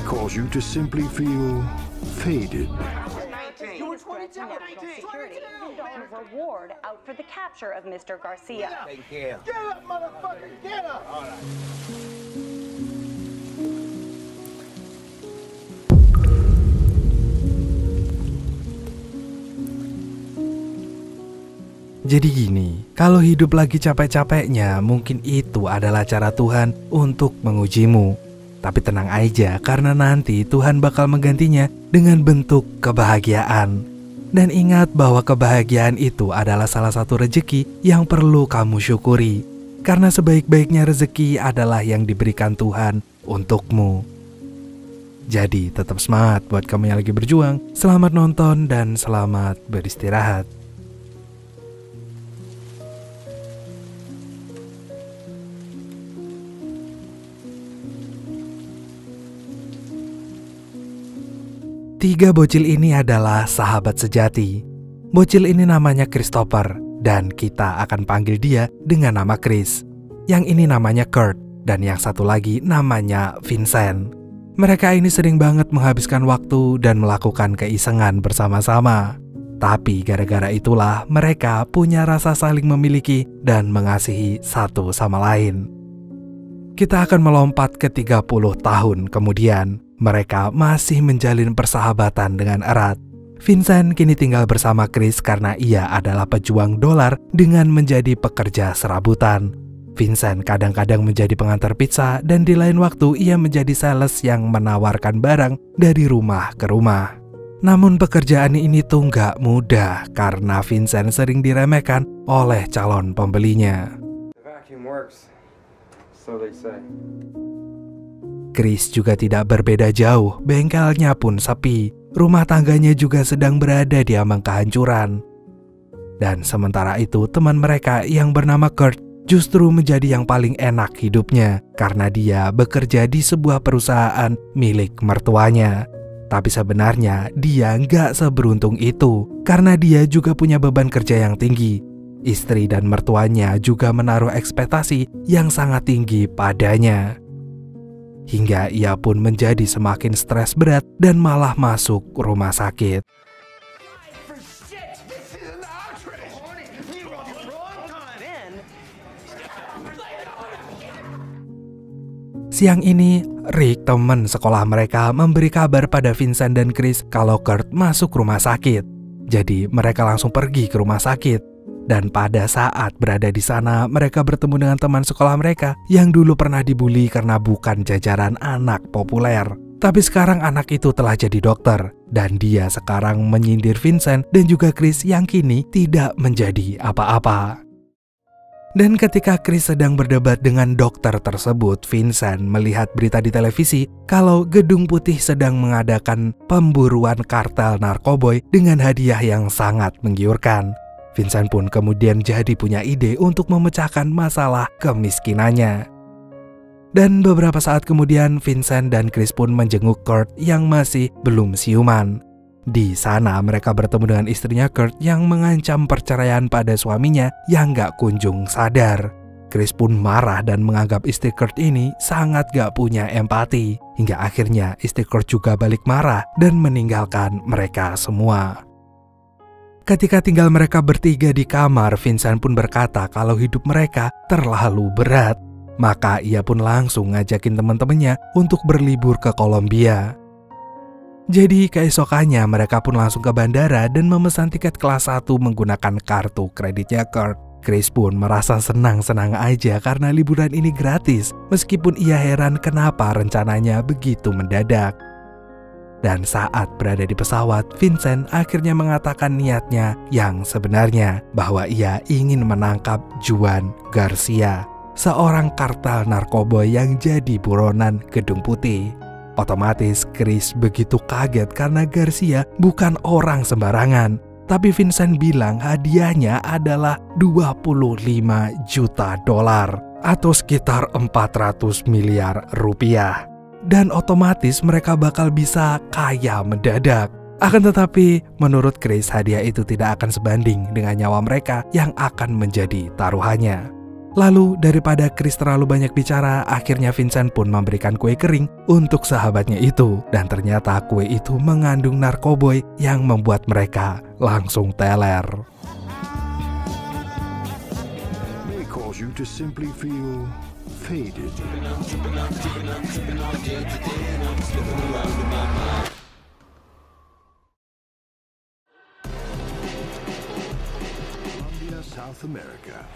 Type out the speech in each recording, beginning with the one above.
may cause you to simply feel faded. You were 22. Reward out for the capture of Mr. Garcia. Get up, motherfucker! Get up! All right. Jadi gini, kalau hidup lagi capek-capeknya, mungkin itu adalah cara Tuhan untuk mengujimu. Tapi tenang aja, karena nanti Tuhan bakal menggantinya dengan bentuk kebahagiaan. Dan ingat bahwa kebahagiaan itu adalah salah satu rezeki yang perlu kamu syukuri. Karena sebaik-baiknya rezeki adalah yang diberikan Tuhan untukmu. Jadi tetap semangat buat kamu yang lagi berjuang. Selamat nonton dan selamat beristirahat. Tiga bocil ini adalah sahabat sejati. Bocil ini namanya Christopher, dan kita akan panggil dia dengan nama Chris. Yang ini namanya Kurt, dan yang satu lagi namanya Vincent. Mereka ini sering banget menghabiskan waktu dan melakukan keisengan bersama-sama. Tapi gara-gara itulah mereka punya rasa saling memiliki dan mengasihi satu sama lain. Kita akan melompat ke 30 tahun kemudian. Mereka masih menjalin persahabatan dengan erat. Vincent kini tinggal bersama Chris karena ia adalah pejuang dolar dengan menjadi pekerja serabutan. Vincent kadang-kadang menjadi pengantar pizza dan di lain waktu ia menjadi sales yang menawarkan barang dari rumah ke rumah. Namun pekerjaan ini tuh nggak mudah karena Vincent sering diremehkan oleh calon pembelinya. The vacuum works, so they say. Chris juga tidak berbeda jauh, bengkelnya pun sepi, rumah tangganya juga sedang berada di ambang kehancuran. Dan sementara itu teman mereka yang bernama Kurt justru menjadi yang paling enak hidupnya karena dia bekerja di sebuah perusahaan milik mertuanya. Tapi sebenarnya dia nggak seberuntung itu karena dia juga punya beban kerja yang tinggi. Istri dan mertuanya juga menaruh ekspektasi yang sangat tinggi padanya. Hingga ia pun menjadi semakin stres berat dan malah masuk rumah sakit. Siang ini, Rick, teman sekolah mereka, memberi kabar pada Vincent dan Chris kalau Kurt masuk rumah sakit. Jadi mereka langsung pergi ke rumah sakit. Dan pada saat berada di sana, mereka bertemu dengan teman sekolah mereka yang dulu pernah dibully karena bukan jajaran anak populer. Tapi sekarang anak itu telah jadi dokter, dan dia sekarang menyindir Vincent dan juga Chris yang kini tidak menjadi apa-apa. Dan ketika Chris sedang berdebat dengan dokter tersebut, Vincent melihat berita di televisi kalau Gedung Putih sedang mengadakan pemburuan kartel narkoboy dengan hadiah yang sangat menggiurkan. Vincent pun kemudian jadi punya ide untuk memecahkan masalah kemiskinannya. Dan beberapa saat kemudian Vincent dan Chris pun menjenguk Kurt yang masih belum siuman. Di sana mereka bertemu dengan istrinya Kurt yang mengancam perceraian pada suaminya yang gak kunjung sadar. Chris pun marah dan menganggap istri Kurt ini sangat gak punya empati. Hingga akhirnya istri Kurt juga balik marah dan meninggalkan mereka semua. Ketika tinggal mereka bertiga di kamar, Vincent pun berkata kalau hidup mereka terlalu berat. Maka ia pun langsung ngajakin teman-temannya untuk berlibur ke Kolombia. Jadi keesokannya mereka pun langsung ke bandara dan memesan tiket kelas 1 menggunakan kartu kreditnya Kurt. Chris pun merasa senang-senang aja karena liburan ini gratis, meskipun ia heran kenapa rencananya begitu mendadak. Dan saat berada di pesawat, Vincent akhirnya mengatakan niatnya yang sebenarnya, bahwa ia ingin menangkap Juan Garcia, seorang kartel narkoba yang jadi buronan Gedung Putih. Otomatis Chris begitu kaget karena Garcia bukan orang sembarangan. Tapi Vincent bilang hadiahnya adalah 25 juta dolar atau sekitar 400 miliar rupiah. Dan otomatis mereka bakal bisa kaya mendadak. Akan tetapi menurut Chris hadiah itu tidak akan sebanding dengan nyawa mereka yang akan menjadi taruhannya. Lalu daripada Chris terlalu banyak bicara, akhirnya Vincent pun memberikan kue kering untuk sahabatnya itu. Dan ternyata kue itu mengandung narkoboy yang membuat mereka langsung teler. May cause you to simply feel faded. South America.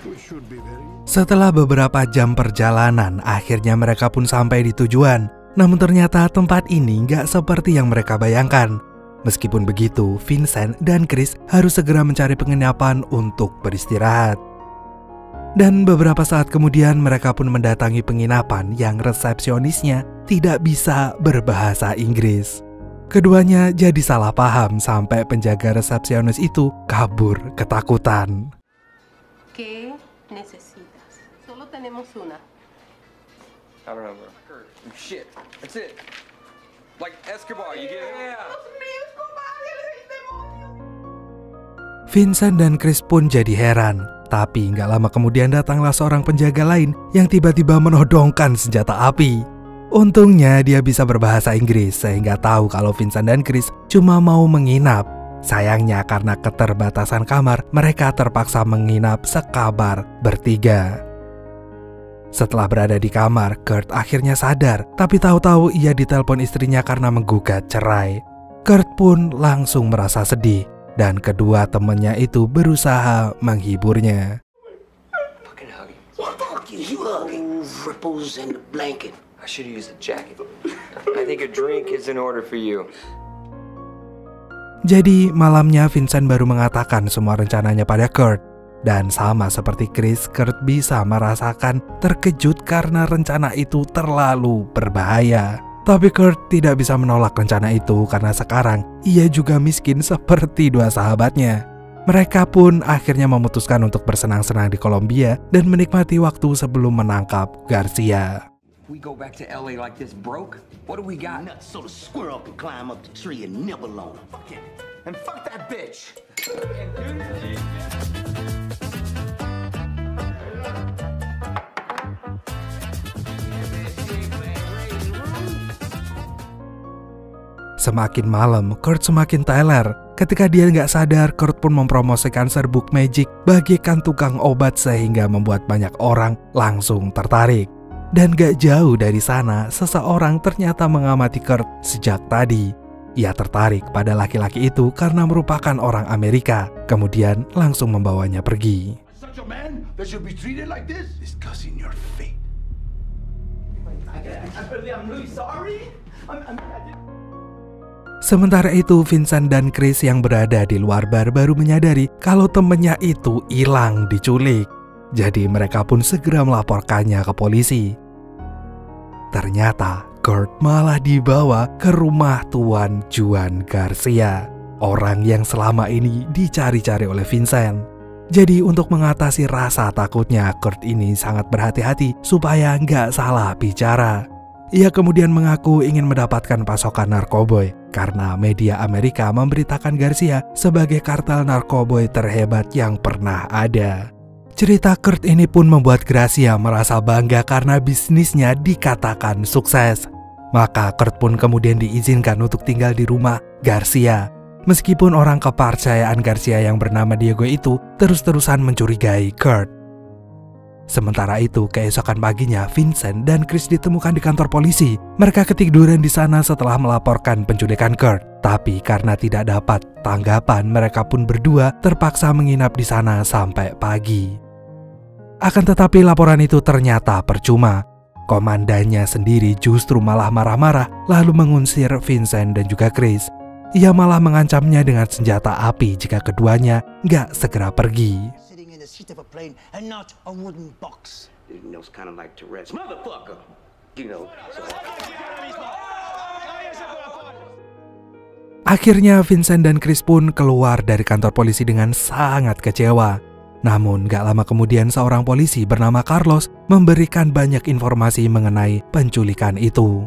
We should be very... Setelah beberapa jam perjalanan, akhirnya mereka pun sampai di tujuan. Namun ternyata tempat ini nggak seperti yang mereka bayangkan. Meskipun begitu, Vincent dan Chris harus segera mencari penginapan untuk beristirahat. Dan beberapa saat kemudian mereka pun mendatangi penginapan yang resepsionisnya tidak bisa berbahasa Inggris. Keduanya jadi salah paham sampai penjaga resepsionis itu kabur ketakutan. ¿Qué necesitas? Solo tenemos una. I don't know, bro. Shit, that's it. Like Escobar, you get it? Yeah. Vincent dan Chris pun jadi heran. Tapi nggak lama kemudian datanglah seorang penjaga lain yang tiba-tiba menodongkan senjata api. Untungnya dia bisa berbahasa Inggris sehingga tahu kalau Vincent dan Chris cuma mau menginap. Sayangnya karena keterbatasan kamar, mereka terpaksa menginap sekabar bertiga. Setelah berada di kamar, Kurt akhirnya sadar, tapi tahu-tahu ia ditelepon istrinya karena menggugat cerai. Kurt pun langsung merasa sedih, dan kedua temannya itu berusaha menghiburnya. Fucking hug him. Fuck you hugging ripples and the blanket. I should use a jacket. I think a drink is in order for you. Jadi malamnya Vincent baru mengatakan semua rencananya pada Kurt. Dan sama seperti Chris, Kurt bisa merasakan terkejut karena rencana itu terlalu berbahaya. Tapi Kurt tidak bisa menolak rencana itu karena sekarang ia juga miskin seperti dua sahabatnya. Mereka pun akhirnya memutuskan untuk bersenang-senang di Kolombia dan menikmati waktu sebelum menangkap Garcia. We go back to LA like this broke? What do we got? Nuts, so the squirrel can climb up the tree and nibble on him. Fuck it. And fuck that bitch. Semakin malam, Kurt semakin teler. Ketika dia nggak sadar, Kurt pun mempromosikan serbuk magic bagikan tukang obat sehingga membuat banyak orang langsung tertarik. Dan gak jauh dari sana, seseorang ternyata mengamati Kurt sejak tadi. Ia tertarik pada laki-laki itu karena merupakan orang Amerika, kemudian langsung membawanya pergi. Such a man that should be treated like this is cussing your fate. I'm really sorry. Sementara itu, Vincent dan Chris yang berada di luar bar baru menyadari kalau temennya itu hilang diculik. Jadi mereka pun segera melaporkannya ke polisi. Ternyata Kurt malah dibawa ke rumah Tuan Juan Garcia, orang yang selama ini dicari-cari oleh Vincent. Jadi untuk mengatasi rasa takutnya, Kurt ini sangat berhati-hati supaya nggak salah bicara. Ia kemudian mengaku ingin mendapatkan pasokan narkoboy karena media Amerika memberitakan Garcia sebagai kartel narkoboy terhebat yang pernah ada. Cerita Kurt ini pun membuat Garcia merasa bangga karena bisnisnya dikatakan sukses. Maka Kurt pun kemudian diizinkan untuk tinggal di rumah Garcia. Meskipun orang kepercayaan Garcia yang bernama Diego itu terus-terusan mencurigai Kurt. Sementara itu, keesokan paginya Vincent dan Chris ditemukan di kantor polisi. Mereka ketiduran di sana setelah melaporkan penculikan Kurt. Tapi karena tidak dapat tanggapan, mereka pun berdua terpaksa menginap di sana sampai pagi. Akan tetapi laporan itu ternyata percuma. Komandannya sendiri justru malah marah-marah lalu mengusir Vincent dan juga Chris. Ia malah mengancamnya dengan senjata api jika keduanya nggak segera pergi. Sitting in the seat of a plane and not a wooden box. You know, it's kind of like Tourette's. Motherfucker! You know, so... Akhirnya Vincent dan Chris pun keluar dari kantor polisi dengan sangat kecewa. Namun gak lama kemudian seorang polisi bernama Carlos memberikan banyak informasi mengenai penculikan itu.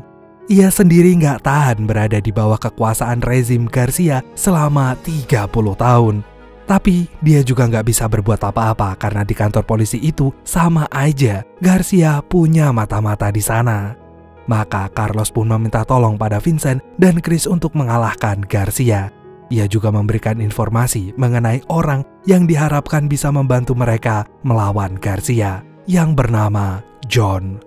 Ia sendiri gak tahan berada di bawah kekuasaan rezim Garcia selama 30 tahun. Tapi dia juga nggak bisa berbuat apa-apa karena di kantor polisi itu sama aja Garcia punya mata-mata di sana. Maka Carlos pun meminta tolong pada Vincent dan Chris untuk mengalahkan Garcia. Ia juga memberikan informasi mengenai orang yang diharapkan bisa membantu mereka melawan Garcia yang bernama John.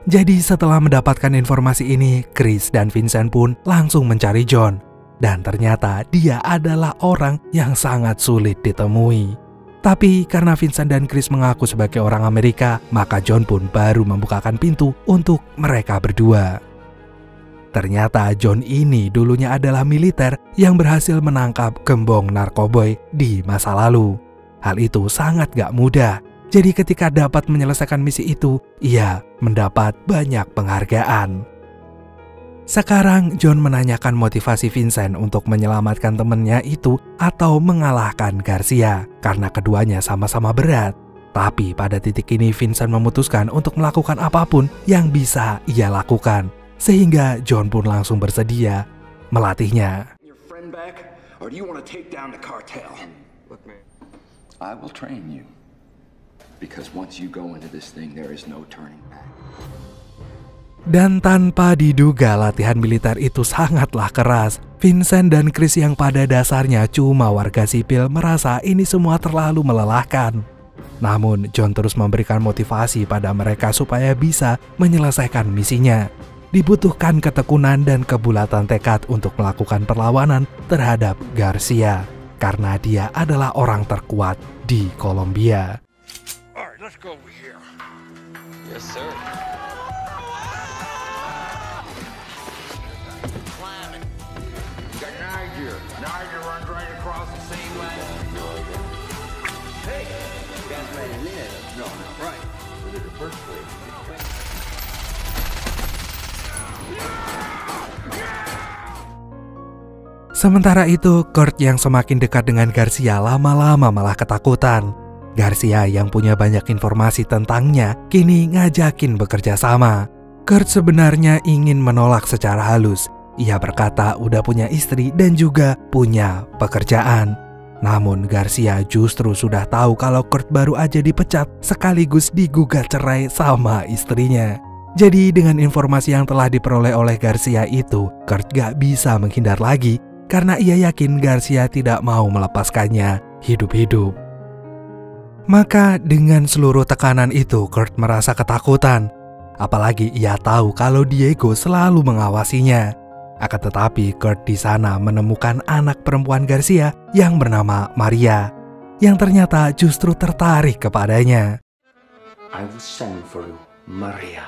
Jadi setelah mendapatkan informasi ini, Chris dan Vincent pun langsung mencari John. Dan ternyata dia adalah orang yang sangat sulit ditemui. Tapi karena Vincent dan Chris mengaku sebagai orang Amerika, maka John pun baru membukakan pintu untuk mereka berdua. Ternyata John ini dulunya adalah militer yang berhasil menangkap gembong narkoboy di masa lalu. Hal itu sangat gak mudah. Jadi ketika dapat menyelesaikan misi itu, ia mendapat banyak penghargaan. Sekarang John menanyakan motivasi Vincent untuk menyelamatkan temannya itu atau mengalahkan Garcia karena keduanya sama-sama berat. Tapi pada titik ini Vincent memutuskan untuk melakukan apapun yang bisa ia lakukan. Sehingga John pun langsung bersedia melatihnya. Your friend back, or do you want to take down the cartel? Look, man. I will train you. Because once you go into this thing, there is no turning back. Dan tanpa diduga latihan militer itu sangatlah keras. Vincent dan Chris yang pada dasarnya cuma warga sipil merasa ini semua terlalu melelahkan. Namun John terus memberikan motivasi pada mereka supaya bisa menyelesaikan misinya. Dibutuhkan ketekunan dan kebulatan tekad untuk melakukan perlawanan terhadap Garcia. Karena dia adalah orang terkuat di Kolombia. Alright, let's go over here. Yes, sir. Niger runs right across the same line. Hey, that's right in there. No, right. Look at the first place. Sementara itu, Kurt yang semakin dekat dengan Garcia lama-lama malah ketakutan. Garcia yang punya banyak informasi tentangnya kini ngajakin bekerja sama. Kurt sebenarnya ingin menolak secara halus. Ia berkata udah punya istri dan juga punya pekerjaan. Namun Garcia justru sudah tahu kalau Kurt baru aja dipecat sekaligus digugat cerai sama istrinya. Jadi dengan informasi yang telah diperoleh oleh Garcia itu, Kurt gak bisa menghindar lagi karena ia yakin Garcia tidak mau melepaskannya hidup-hidup. Maka dengan seluruh tekanan itu, Kurt merasa ketakutan. Apalagi ia tahu kalau Diego selalu mengawasinya. Akan tetapi Kurt di sana menemukan anak perempuan Garcia yang bernama Maria, yang ternyata justru tertarik kepadanya. I will send for Maria.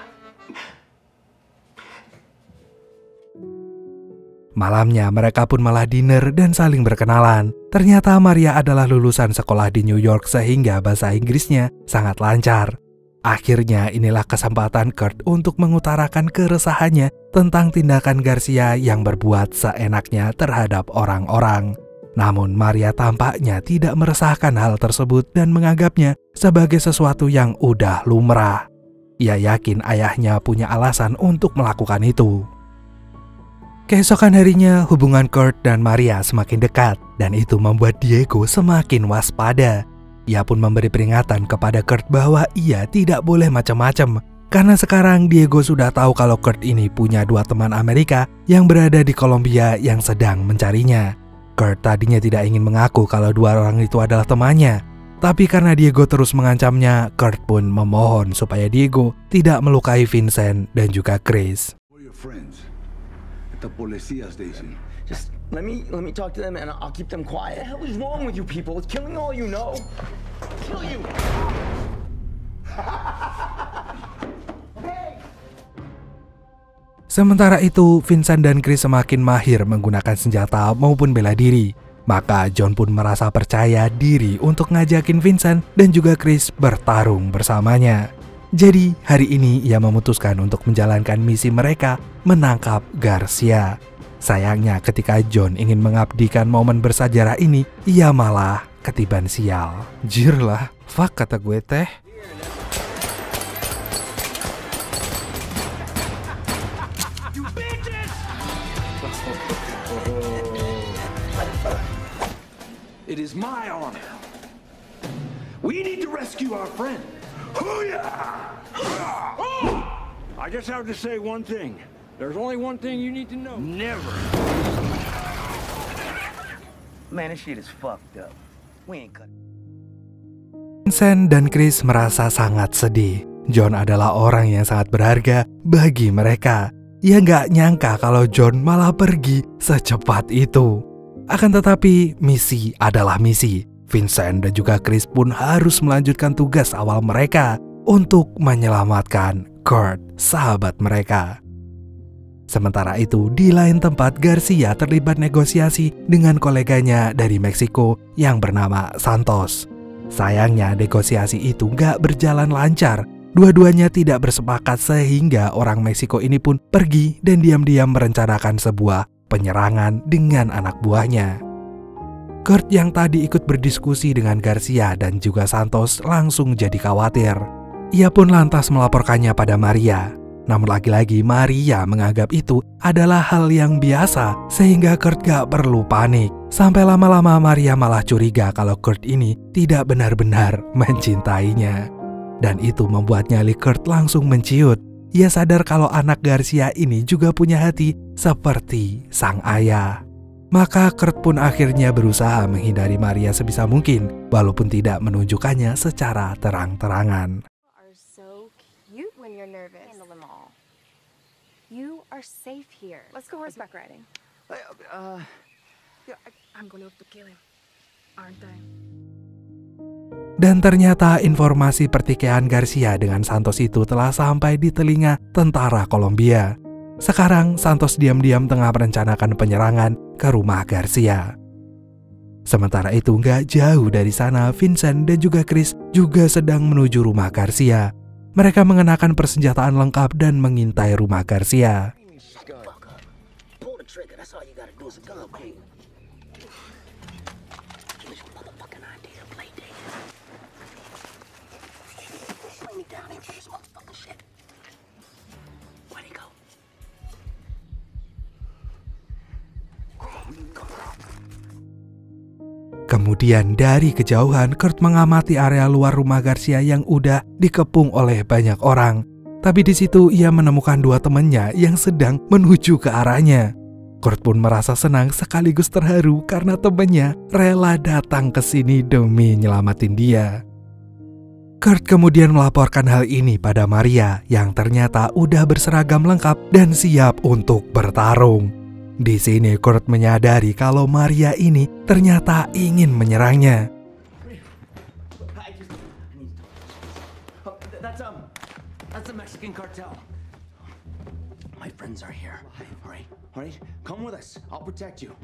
Malamnya mereka pun malah dinner dan saling berkenalan. Ternyata Maria adalah lulusan sekolah di New York sehingga bahasa Inggrisnya sangat lancar. Akhirnya inilah kesempatan Kurt untuk mengutarakan keresahannya tentang tindakan Garcia yang berbuat seenaknya terhadap orang-orang. Namun Maria tampaknya tidak meresahkan hal tersebut dan menganggapnya sebagai sesuatu yang udah lumrah. Ia yakin ayahnya punya alasan untuk melakukan itu. Keesokan harinya hubungan Kurt dan Maria semakin dekat dan itu membuat Diego semakin waspada. Ia pun memberi peringatan kepada Kurt bahwa ia tidak boleh macam-macam. Karena sekarang Diego sudah tahu kalau Kurt ini punya 2 teman Amerika yang berada di Kolombia yang sedang mencarinya. Kurt tadinya tidak ingin mengaku kalau 2 orang itu adalah temannya. Tapi karena Diego terus mengancamnya, Kurt pun memohon supaya Diego tidak melukai Vincent dan juga Chris. We're your friends at the policia station. Just let me talk to them and I'll keep them quiet. What the hell is wrong with you people? It's killing all you know. Kill you. Sementara itu, Vincent dan Chris semakin mahir menggunakan senjata maupun bela diri. Maka John pun merasa percaya diri untuk ngajakin Vincent dan juga Chris bertarung bersamanya. Jadi hari ini ia memutuskan untuk menjalankan misi mereka menangkap Garcia. Sayangnya ketika John ingin mengabdikan momen bersejarah ini, ia malah ketiban sial. Jir lah, fuck kata gue teh. It is my honor. We need to rescue our friend. I just have to say one thing. There's only one thing you need to know. Never. Man, this shit is fucked up. We ain't cut. Vincent dan Chris merasa sangat sedih. John adalah orang yang sangat berharga bagi mereka. Ia nggak nyangka kalau John malah pergi secepat itu. Akan tetapi, misi adalah misi. Vincent dan juga Chris pun harus melanjutkan tugas awal mereka untuk menyelamatkan Kurt, sahabat mereka. Sementara itu, di lain tempat Garcia terlibat negosiasi dengan koleganya dari Meksiko yang bernama Santos. Sayangnya negosiasi itu gak berjalan lancar. Dua-duanya tidak bersepakat sehingga orang Meksiko ini pun pergi dan diam-diam merencanakan sebuah penyerangan dengan anak buahnya. Kurt yang tadi ikut berdiskusi dengan Garcia dan juga Santos langsung jadi khawatir. Ia pun lantas melaporkannya pada Maria. Namun lagi-lagi Maria menganggap itu adalah hal yang biasa sehingga Kurt gak perlu panik. Sampai lama-lama Maria malah curiga kalau Kurt ini tidak benar-benar mencintainya. Dan itu membuat nyali Kurt langsung menciut. Ia sadar kalau anak Garcia ini juga punya hati seperti sang ayah. Maka Kurt pun akhirnya berusaha menghindari Maria sebisa mungkin walaupun tidak menunjukkannya secara terang-terangan. You are safe here. Let's go horseback riding. I'm going to kill him, aren't I? Dan ternyata informasi pertikaian Garcia dengan Santos itu telah sampai di telinga tentara Kolombia. Sekarang Santos diam-diam tengah merencanakan penyerangan ke rumah Garcia. Sementara itu nggak jauh dari sana, Vincent dan juga Chris juga sedang menuju rumah Garcia. Mereka mengenakan persenjataan lengkap dan mengintai rumah Garcia. Kemudian dari kejauhan Kurt mengamati area luar rumah Garcia yang udah dikepung oleh banyak orang. Tapi di situ ia menemukan dua temannya yang sedang menuju ke arahnya. Kurt pun merasa senang sekaligus terharu karena temannya rela datang ke sini demi nyelamatin dia. Kurt kemudian melaporkan hal ini pada Maria yang ternyata udah berseragam lengkap dan siap untuk bertarung. Di sini Kurt menyadari kalau Maria ini ternyata ingin menyerangnya. That's a Mexican cartel. My friends are here. All right, come with us. I'll protect you.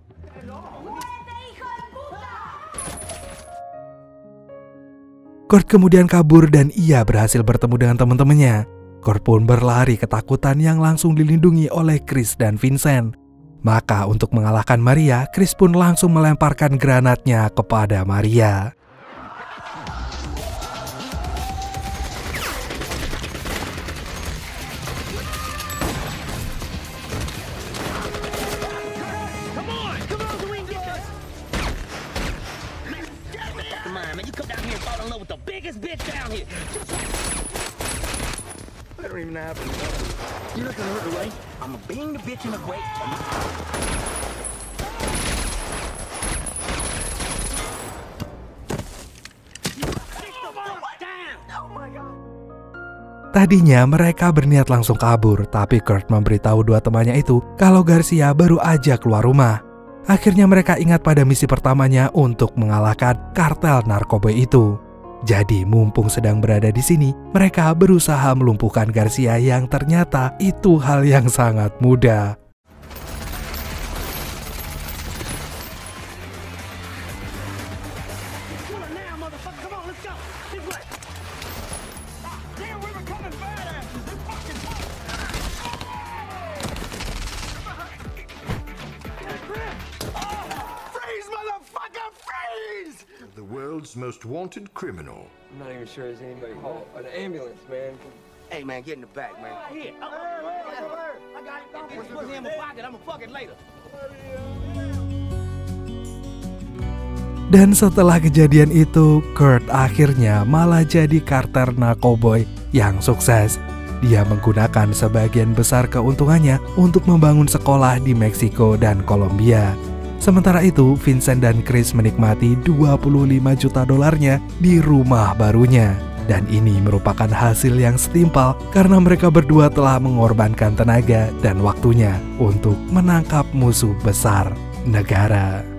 Kurt kemudian kabur dan ia berhasil bertemu dengan teman-temannya. Kurt pun berlari ketakutan yang langsung dilindungi oleh Chris dan Vincent. Maka untuk mengalahkan Maria, Chris pun langsung melemparkan granatnya kepada Maria. You're not gonna hurt her, right? I'm a being the bitch in a great. Tadinya mereka berniat langsung kabur, tapi Kurt memberitahu dua temannya itu kalau Garcia baru aja keluar rumah. Akhirnya mereka ingat pada misi pertamanya untuk mengalahkan kartel narkoba itu. Jadi mumpung sedang berada di sini, mereka berusaha melumpuhkan Garcia yang ternyata itu hal yang sangat mudah. Most wanted criminal. I'm not even sure there's anybody home. An ambulance, man. Hey, man, get in the back, man. Here. I got it. Don't put it in my pocket. I'm gonna fuck it later. Dan setelah kejadian itu, Kurt akhirnya malah jadi Carter narkoboy yang sukses. Dia menggunakan sebagian besar keuntungannya untuk membangun sekolah di Meksiko dan Kolombia. Sementara itu, Vincent dan Chris menikmati 25 juta dolarnya di rumah barunya. Dan ini merupakan hasil yang setimpal karena mereka berdua telah mengorbankan tenaga dan waktunya untuk menangkap musuh besar negara.